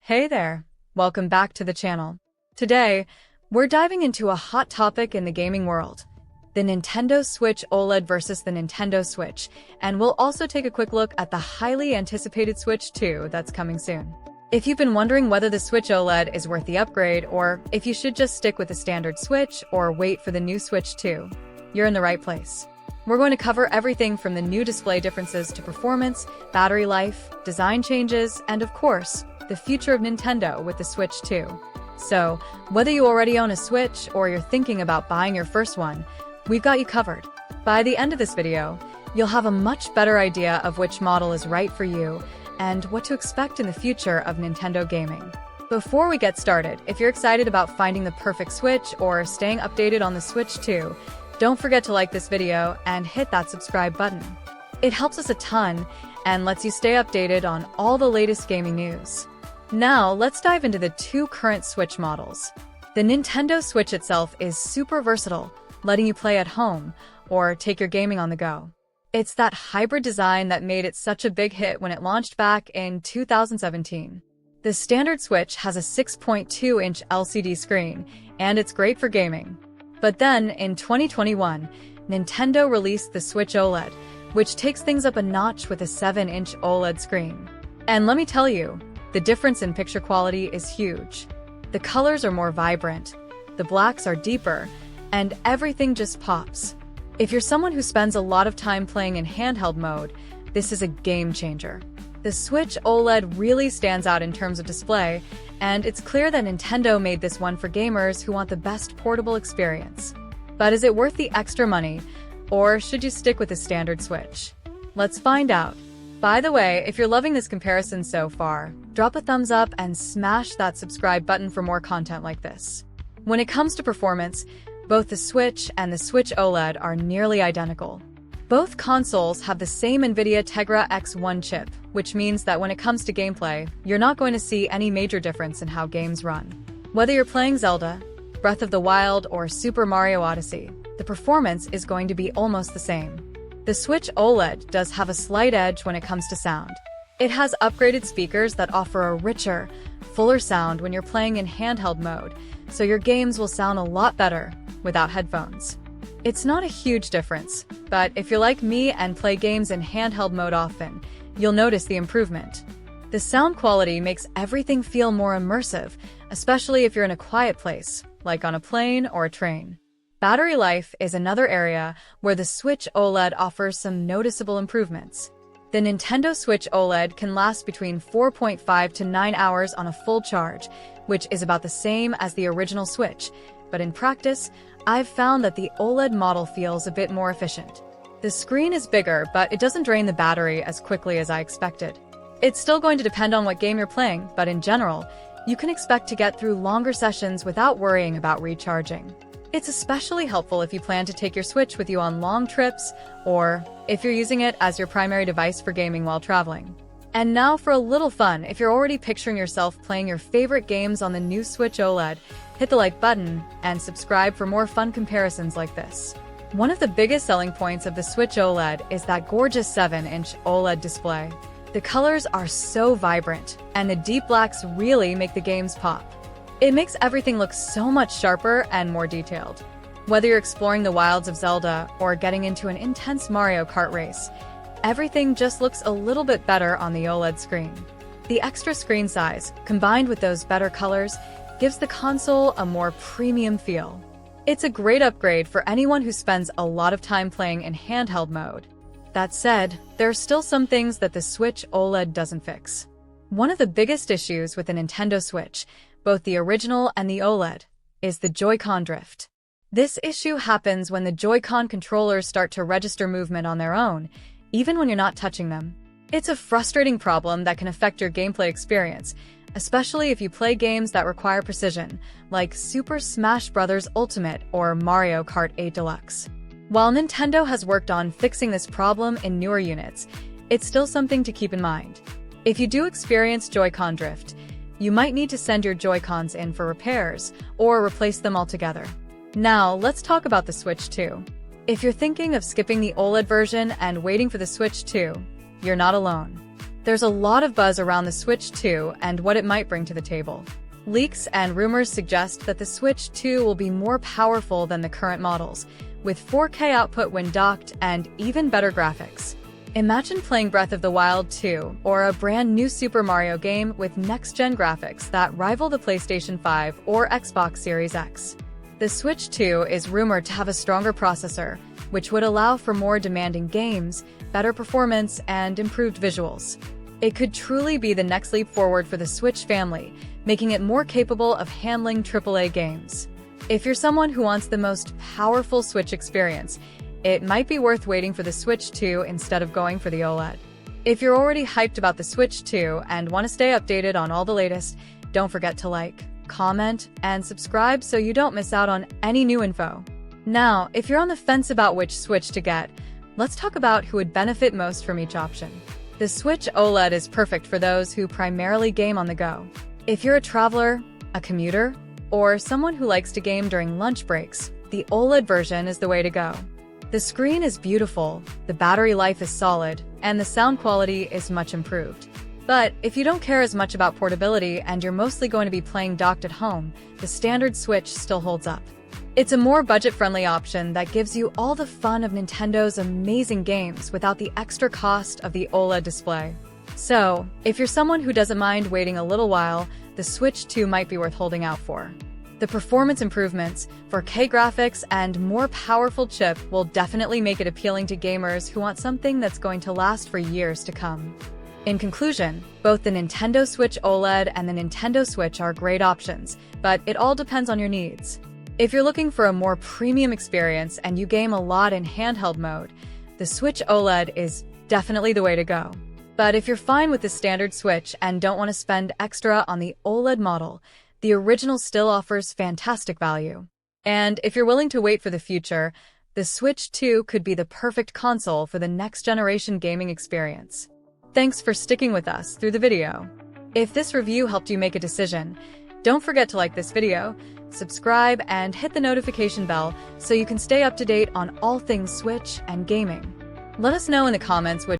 Hey there, welcome back to the channel. Today, we're diving into a hot topic in the gaming world, the Nintendo Switch OLED versus the Nintendo Switch, and we'll also take a quick look at the highly anticipated Switch 2 that's coming soon. If you've been wondering whether the Switch OLED is worth the upgrade or if you should just stick with the standard Switch or wait for the new Switch 2, you're in the right place. We're going to cover everything from the new display differences to performance, battery life, design changes, and of course, the future of Nintendo with the Switch 2. So, whether you already own a Switch or you're thinking about buying your first one, we've got you covered. By the end of this video, you'll have a much better idea of which model is right for you and what to expect in the future of Nintendo gaming. Before we get started, if you're excited about finding the perfect Switch or staying updated on the Switch 2, don't forget to like this video and hit that subscribe button. It helps us a ton and lets you stay updated on all the latest gaming news. Now, let's dive into the two current Switch models. The Nintendo Switch itself is super versatile, letting you play at home or take your gaming on the go. It's that hybrid design that made it such a big hit when it launched back in 2017. The standard Switch has a 6.2-inch LCD screen, and it's great for gaming. But then, in 2021, Nintendo released the Switch OLED, which takes things up a notch with a 7-inch OLED screen. And let me tell you, the difference in picture quality is huge. The colors are more vibrant, the blacks are deeper, and everything just pops. If you're someone who spends a lot of time playing in handheld mode, this is a game changer. The Switch OLED really stands out in terms of display, and it's clear that Nintendo made this one for gamers who want the best portable experience. But is it worth the extra money, or should you stick with the standard Switch? Let's find out. By the way, if you're loving this comparison so far, drop a thumbs up and smash that subscribe button for more content like this. When it comes to performance, both the Switch and the Switch OLED are nearly identical. Both consoles have the same NVIDIA Tegra X1 chip, which means that when it comes to gameplay, you're not going to see any major difference in how games run. Whether you're playing Zelda, Breath of the Wild, or Super Mario Odyssey, the performance is going to be almost the same. The Switch OLED does have a slight edge when it comes to sound. It has upgraded speakers that offer a richer, fuller sound when you're playing in handheld mode, so your games will sound a lot better without headphones. It's not a huge difference, but if you're like me and play games in handheld mode often, you'll notice the improvement. The sound quality makes everything feel more immersive, especially if you're in a quiet place, like on a plane or a train. Battery life is another area where the Switch OLED offers some noticeable improvements. The Nintendo Switch OLED can last between 4.5 to 9 hours on a full charge, which is about the same as the original Switch, but in practice, I've found that the OLED model feels a bit more efficient. The screen is bigger, but it doesn't drain the battery as quickly as I expected. It's still going to depend on what game you're playing, but in general, you can expect to get through longer sessions without worrying about recharging. It's especially helpful if you plan to take your Switch with you on long trips, or if you're using it as your primary device for gaming while traveling. And now for a little fun, if you're already picturing yourself playing your favorite games on the new Switch OLED, hit the like button and subscribe for more fun comparisons like this. One of the biggest selling points of the Switch OLED is that gorgeous 7-inch OLED display. The colors are so vibrant, and the deep blacks really make the games pop. It makes everything look so much sharper and more detailed. Whether you're exploring the wilds of Zelda or getting into an intense Mario Kart race, everything just looks a little bit better on the OLED screen. The extra screen size, combined with those better colors, gives the console a more premium feel. It's a great upgrade for anyone who spends a lot of time playing in handheld mode. That said, there are still some things that the Switch OLED doesn't fix. One of the biggest issues with the Nintendo Switch, both the original and the OLED, is the Joy-Con drift. This issue happens when the Joy-Con controllers start to register movement on their own, even when you're not touching them. It's a frustrating problem that can affect your gameplay experience, especially if you play games that require precision, like Super Smash Bros. Ultimate or Mario Kart 8 Deluxe. While Nintendo has worked on fixing this problem in newer units, it's still something to keep in mind. If you do experience Joy-Con drift, you might need to send your Joy-Cons in for repairs or replace them altogether. Now, let's talk about the Switch 2. If you're thinking of skipping the OLED version and waiting for the Switch 2, you're not alone. There's a lot of buzz around the Switch 2 and what it might bring to the table. Leaks and rumors suggest that the Switch 2 will be more powerful than the current models, with 4K output when docked and even better graphics. Imagine playing Breath of the Wild 2 or a brand new Super Mario game with next-gen graphics that rival the PlayStation 5 or Xbox Series X. The Switch 2 is rumored to have a stronger processor, which would allow for more demanding games, better performance, and improved visuals. It could truly be the next leap forward for the Switch family, making it more capable of handling AAA games. If you're someone who wants the most powerful Switch experience, it might be worth waiting for the Switch 2 instead of going for the OLED. If you're already hyped about the Switch 2 and want to stay updated on all the latest, don't forget to like, comment, and subscribe so you don't miss out on any new info. Now, if you're on the fence about which Switch to get, let's talk about who would benefit most from each option. The Switch OLED is perfect for those who primarily game on the go. If you're a traveler, a commuter, or someone who likes to game during lunch breaks, the OLED version is the way to go. The screen is beautiful, the battery life is solid, and the sound quality is much improved. But if you don't care as much about portability and you're mostly going to be playing docked at home, the standard Switch still holds up. It's a more budget-friendly option that gives you all the fun of Nintendo's amazing games without the extra cost of the OLED display. So, if you're someone who doesn't mind waiting a little while, the Switch 2 might be worth holding out for. The performance improvements, 4K graphics, and more powerful chip will definitely make it appealing to gamers who want something that's going to last for years to come. In conclusion, both the Nintendo Switch OLED and the Nintendo Switch are great options, but it all depends on your needs. If you're looking for a more premium experience and you game a lot in handheld mode, the Switch OLED is definitely the way to go. But if you're fine with the standard Switch and don't want to spend extra on the OLED model, the original still offers fantastic value. And if you're willing to wait for the future, the Switch 2 could be the perfect console for the next generation gaming experience. Thanks for sticking with us through the video. If this review helped you make a decision, don't forget to like this video, subscribe, and hit the notification bell so you can stay up to date on all things Switch and gaming. Let us know in the comments which